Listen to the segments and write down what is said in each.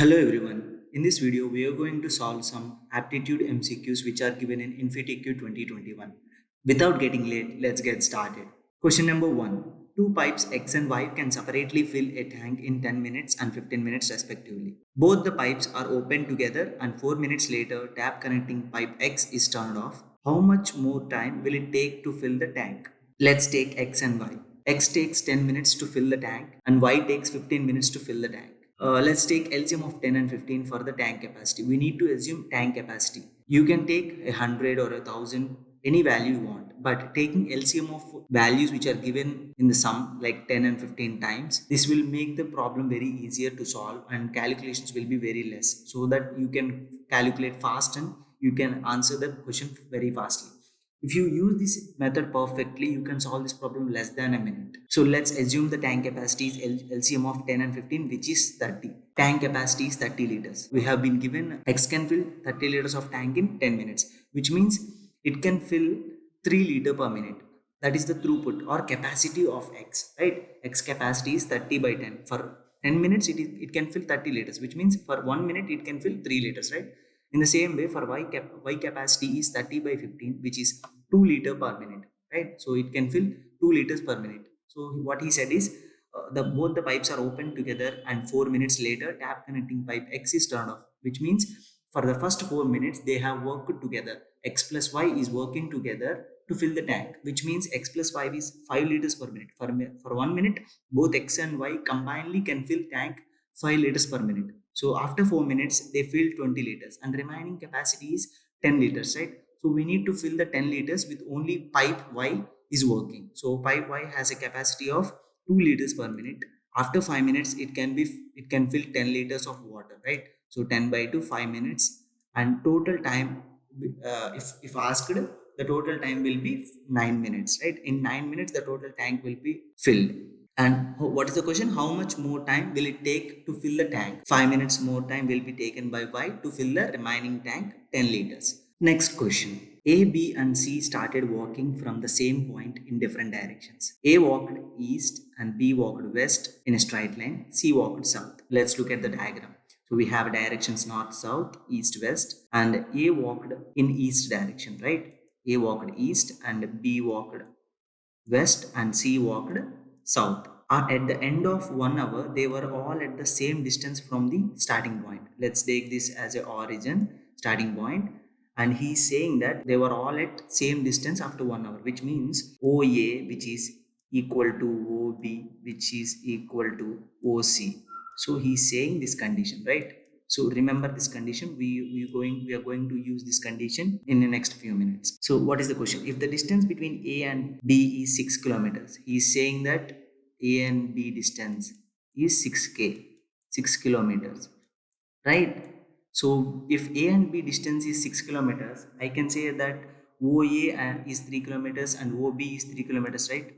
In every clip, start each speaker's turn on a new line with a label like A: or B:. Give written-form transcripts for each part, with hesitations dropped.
A: Hello everyone. In this video, we are going to solve some aptitude MCQs which are given in InfyTQ 2021. Without getting late, let's get started. Question number 1. Two pipes X and Y can separately fill a tank in 10 minutes and 15 minutes respectively. Both the pipes are opened together and 4 minutes later, tap connecting pipe X is turned off. How much more time will it take to fill the tank? Let's take X and Y. X takes 10 minutes to fill the tank and Y takes 15 minutes to fill the tank. Let's take LCM of 10 and 15 for the tank capacity. We need to assume tank capacity. You can take 100 or 1,000, any value you want. But taking LCM of values which are given in the sum like 10 and 15 times, this will make the problem very easier to solve and calculations will be very less so that you can calculate fast and you can answer the question very fastly. If you use this method perfectly, you can solve this problem less than a minute. So let's assume the tank capacity is LCM of 10 and 15, which is 30. Tank capacity is 30 liters. We have been given X can fill 30 liters of tank in 10 minutes, which means it can fill 3 liter per minute. That is the throughput or capacity of X, right? X capacity is 30 by 10. For 10 minutes, it can fill 30 liters, which means for 1 minute, it can fill 3 liters, right? In the same way, for Y capacity is 30 by 15, which is 2 liter per minute, right? So it can fill 2 liters per minute. So what he said is the both the pipes are open together and 4 minutes later tap connecting pipe X is turned off, which means for the first 4 minutes they have worked together. X plus Y is working together to fill the tank, which means X plus Y is 5 liters per minute. For 1 minute, both X and Y combinedly can fill tank 5 liters per minute. So after 4 minutes, they fill 20 liters and remaining capacity is 10 liters, right? So we need to fill the 10 liters with only pipe Y is working. So pipe Y has a capacity of 2 liters per minute. After 5 minutes, it can fill 10 liters of water, right? So 10 by 2, 5 minutes, and total time, if asked, the total time will be 9 minutes, right? In 9 minutes, the total tank will be filled. And what is the question? How much more time will it take to fill the tank? 5 minutes more time will be taken by Y to fill the remaining tank 10 liters. Next question. A, B and C started walking from the same point in different directions. A walked east and B walked west in a straight line. C walked south. Let's look at the diagram. So we have directions north, south, east, west, and A walked in east direction, right? A walked east and B walked west and C walked south. At the end of 1 hour, they were all at the same distance from the starting point. Let's take this as a origin starting point, and he's saying that they were all at same distance after 1 hour, which means OA, which is equal to OB, which is equal to OC. So he's saying this condition, right? So remember this condition. We are going to use this condition in the next few minutes. So what is the question? If the distance between A and B is 6 kilometers, he is saying that A and B distance is 6 kilometers, right? So if A and B distance is 6 kilometers, I can say that OA is 3 kilometers and OB is 3 kilometers, right?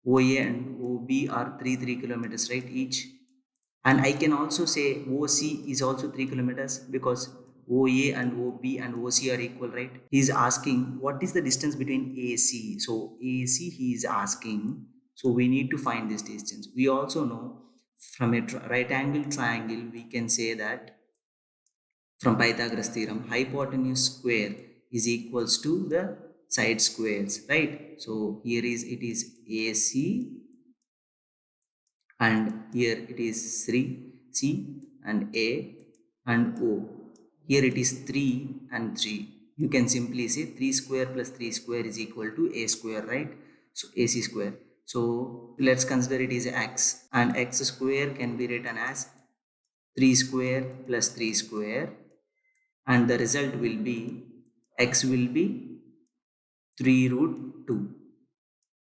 A: OA and OB are 3 kilometers, right? Each. And I can also say OC is also 3 kilometers because OA and OB and OC are equal, right? He is asking what is the distance between AC. So AC he is asking. So we need to find this distance. We also know from a right angle triangle, we can say that from Pythagoras theorem, hypotenuse square is equals to the side squares, right? So here is it is AC and here it is 3 C and A and O. Here it is 3 and 3. You can simply say 3 square plus 3 square is equal to A square, right? So AC square. So let's consider it is X, and X square can be written as 3 square plus 3 square, and the result will be X will be 3 root 2,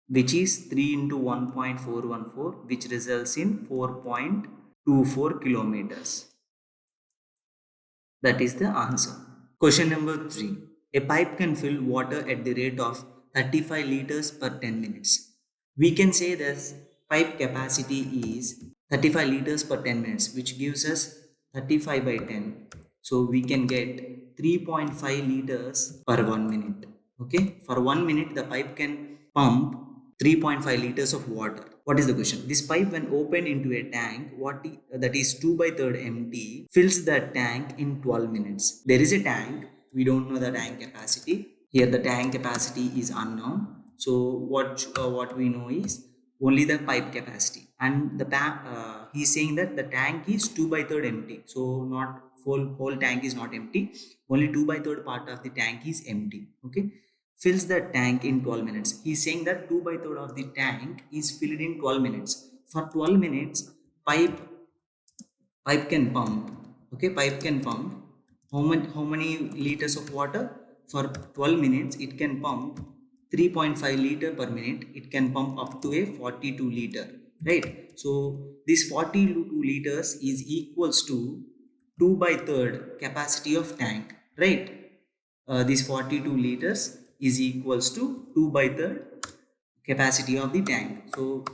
A: which is 3 into 1.414, which results in 4.24 kilometers. That is the answer. Question number 3. A pipe can fill water at the rate of 35 liters per 10 minutes. We can say this pipe capacity is 35 liters per 10 minutes, which gives us 35 by 10. So we can get 3.5 liters per 1 minute. Okay, for 1 minute, the pipe can pump 3.5 liters of water. What is the question? This pipe, when opened into a tank, that is 2 by 3rd empty, fills the tank in 12 minutes. There is a tank, we don't know the tank capacity. Here the tank capacity is unknown. So what we know is only the pipe capacity, and he's saying that the tank is 2 by 3rd empty. So not whole tank is not empty. Only 2 by 3rd part of the tank is empty. Okay, fills the tank in 12 minutes. He's saying that 2 by 3rd of the tank is filled in 12 minutes. For 12 minutes, pipe pipe can pump. Okay, pipe can pump how many liters of water? For 12 minutes it can pump 3.5 liter per minute. It can pump up to a 42 liter, right? So this 42 liters is equals to 2 by 3rd capacity of tank, right? This 42 liters is equals to 2 by 3rd capacity of the tank. So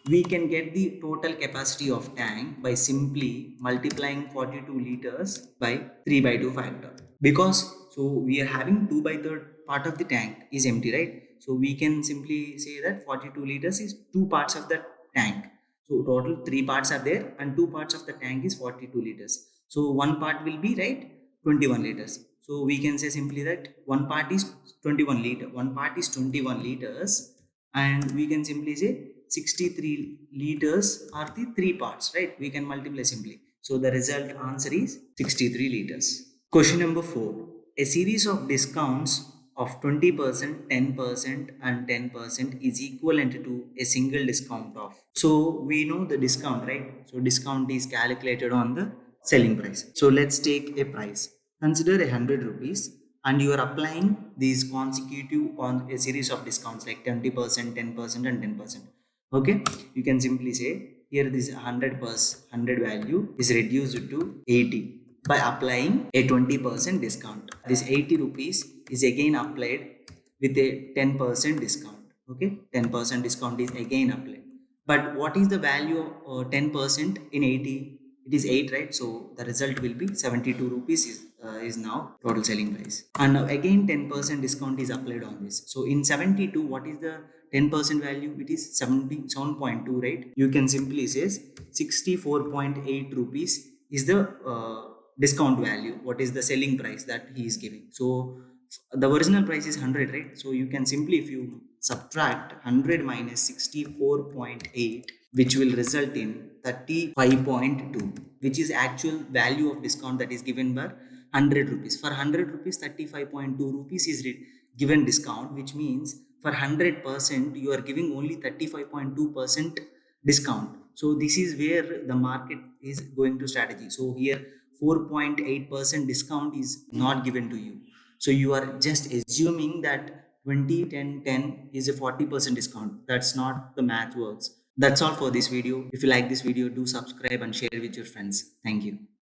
A: we can get the total capacity of tank by simply multiplying 42 liters by 3 by 2 factor. Because so we are having 2 by 3rd part of the tank is empty, right? So we can simply say that 42 liters is two parts of the tank. So total three parts are there, and two parts of the tank is 42 liters. So one part will be, right, 21 liters. So we can say simply that one part is 21 liter, one part is 21 liters, and we can simply say 63 liters are the three parts, right? We can multiply simply. So the result answer is 63 liters. Question number 4. A series of discounts of 20%, 10%, and 10% is equivalent to a single discount of. So we know the discount, right? So discount is calculated on the selling price. So let's take a price. Consider 100 rupees, and you are applying these consecutive on a series of discounts like 20%, 10%, and 10%. Okay, you can simply say here this 100 value is reduced to 80 by applying a 20% discount. This 80 rupees is again applied with a 10% discount. Okay, 10% discount is again applied. But what is the value of 10% in 80? It is 8, right? So the result will be 72 rupees is now total selling price. And now again 10% discount is applied on this. So in 72, what is the 10% value? It is 77.2, right? You can simply say 64.8 rupees is the discount value. What is the selling price that he is giving? So the original price is 100, right? So you can simply, if you subtract 100 minus 64.8, which will result in 35.2, which is actual value of discount that is given by 100 rupees. For 100 rupees, 35.2 rupees is given discount, which means for 100% you are giving only 35.2% discount. So this is where the market is going to strategy. So here 4.8% discount is not given to you. So you are just assuming that 20, 10, 10 is a 40% discount. That's not the math works. That's all for this video. If you like this video, do subscribe and share with your friends. Thank you.